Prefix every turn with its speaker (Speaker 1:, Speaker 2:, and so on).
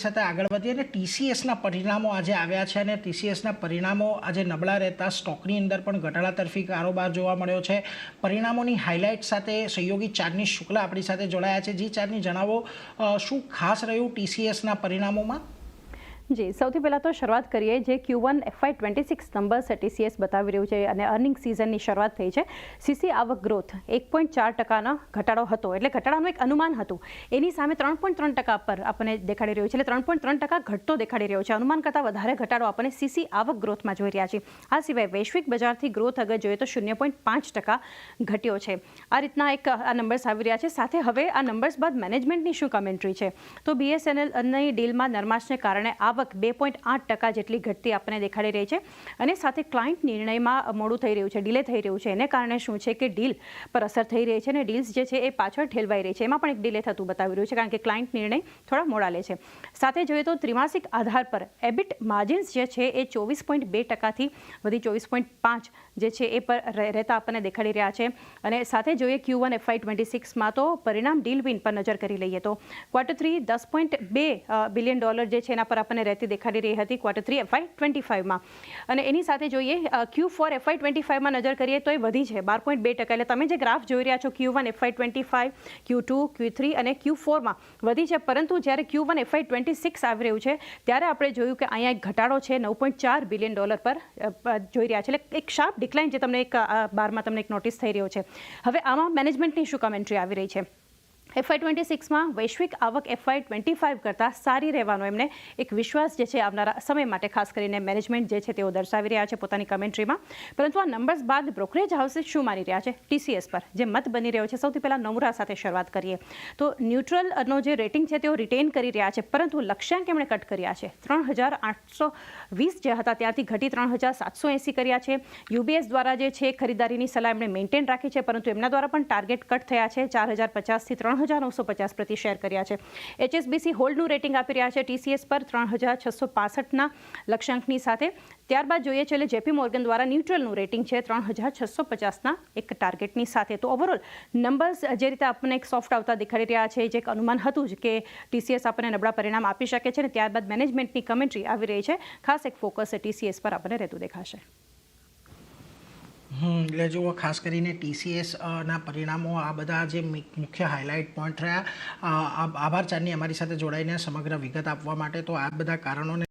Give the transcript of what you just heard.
Speaker 1: સાથે આગળ વધીએ અને ટીસીએસના પરિણામો આજે આવ્યા છે અને ટીસીએસના પરિણામો આજે નબળા રહેતા સ્ટોકની અંદર પણ ઘટાડા તરફી કારોબાર જોવા મળ્યો છે. પરિણામોની હાઇલાઇટ સાથે સહયોગી ચારની શુક્લા આપણી સાથે જોડાયા છે. જી ચારની જણાવો, શું ખાસ રહ્યું ટીસીએસના પરિણામોમાં?
Speaker 2: જી, સૌથી પહેલાં તો શરૂઆત કરીએ જે Q1 FY26 નંબર્સ ટીસીએસ બતાવી રહ્યું છે અને અર્નિંગ સિઝનની શરૂઆત થઈ છે. સીસી આવક ગ્રોથ 1.4%નો ઘટાડો હતો, એટલે ઘટાડાનું એક અનુમાન હતું. એની સામે 3.3% પર આપણને દેખાડી રહ્યું છે, એટલે 3.3% ઘટતો દેખાડી રહ્યો છે. અનુમાન કરતાં વધારે ઘટાડો આપણને સીસી આવક ગ્રોથમાં જોઈ રહ્યા છીએ. આ સિવાય વૈશ્વિક બજારથી ગ્રોથ અગર જોઈએ તો 0.5% ઘટ્યો છે. આ રીતના એક આ નંબર્સ આવી રહ્યા છે. સાથે હવે આ નંબર્સ બાદ મેનેજમેન્ટની શું કમેન્ટ્રી છે, તો BSNLની ડીલમાં નરમાશને કારણે આવક 2.8% જેટલી ઘટતી આપણને દેખાડી રહી છે અને સાથે ક્લાયન્ટ નિર્ણયમાં મોડું થઈ રહ્યું છે, ડિલે થઈ રહ્યું છે. એને કારણે શું છે કે ડીલ પર અસર થઈ રહી છે અને ડીલ્સ જે છે એ પાછળ ઠેલવાઈ રહી છે. એમાં પણ એક ડિલે થતું બતાવી રહ્યું છે કારણ કે ક્લાયન્ટ નિર્ણય થોડા મોડા લે છે. સાથે જોઈએ તો ત્રિમાસિક આધાર પર એબિટ માર્જિન્સ જે છે એ 24.2%થી વધી 24.5% જે છે એ પર રહેતા આપણને દેખાડી રહ્યા છે. અને સાથે જોઈએ Q1 FY26માં તો પરિણામ ડીલ વિન પર નજર કરી લઈએ તો Q3 $10.2 બિલિયન જે છે એના પર આપણને રહેતી દેખાડી રહી હતી Q3 FY25માં. અને એની સાથે જોઈએ Q4 FY25માં નજર કરીએ તો એ વધી છે 12.2%. એટલે તમે જે ગ્રાફ જોઈ રહ્યા છો Q1 FY25, Q2, Q3 અને Q4માં વધી છે, પરંતુ જ્યારે Q1 FY26 આવી રહ્યું છે ત્યારે આપણે જોયું કે અહીંયા એક ઘટાડો છે $9.4 બિલિયન પર જોઈ રહ્યા છે. એટલે એક શાર્પ ડિક્લાઇન જે તમને એક બારમાં તમને એક નોટિસ થઈ રહ્યો છે. હવે આમાં મેનેજમેન્ટની શું કમેન્ટ્રી આવી રહી છે? FY26માં વૈશ્વિક આવક FY25 કરતાં સારી રહેવાનો એમને એક વિશ્વાસ જે છે આવનારા સમય માટે ખાસ કરીને મેનેજમેન્ટ જે છે તેઓ દર્શાવી રહ્યા છે પોતાની કમેન્ટ્રીમાં. પરંતુ આ નંબર્સ બાદ બ્રોકરેજ હાઉસીસ શું માની રહ્યા છે ટીસીએસ પર જે મત બની રહ્યો છે? સૌથી પહેલાં નોમુરા સાથે શરૂઆત કરીએ તો ન્યુટ્રલનો જે રેટિંગ છે તેઓ રિટેન કરી રહ્યા છે, પરંતુ લક્ષ્યાંક એમણે કટ કર્યા છે. 3,820 જે હતા ત્યાંથી ઘટી 3,780 કર્યા છે. UBS દ્વારા જે છે ખરીદારીની સલાહ એમણે મેન્ટેન રાખી છે, પરંતુ એમના દ્વારા પણ ટાર્ગેટ કટ થયા છે. 4,050થી 3,950 પ્રતિ શેર કર્યા છે. HSBC હોલ્ડનું રેટિંગ આપી રહ્યા છે ટીસીએસ પર 3,665ના લક્ષ્યાંકની સાથે. ત્યારબાદ જોઈએ છે એટલે JP મોર્ગન દ્વારા ન્યુટ્રલનું રેટિંગ છે 3,650ના એક ટાર્ગેટની સાથે. તો ઓવરઓલ નંબર્સ જે રીતે આપણને એક સોફ્ટ આવતા દેખાડી રહ્યા છે, જે એક અનુમાન હતું જ કે ટીસીએસ આપણને નબળા પરિણામ આપી શકે છે, ને ત્યારબાદ મેનેજમેન્ટની કમેન્ટ્રી આવી રહી છે. ખાસ એક ફોકસ ટીસીએસ પર આપણને રહેતું દેખાશે.
Speaker 1: એટલે જુઓ, ખાસ કરીને ટીસીએસના પરિણામો આ બધા જે મુખ્ય હાઇલાઇટ પોઈન્ટ રહ્યા. આભાર ચાંદની અમારી સાથે જોડાઈને સમગ્ર વિગત આપવા માટે. તો આ બધા કારણોને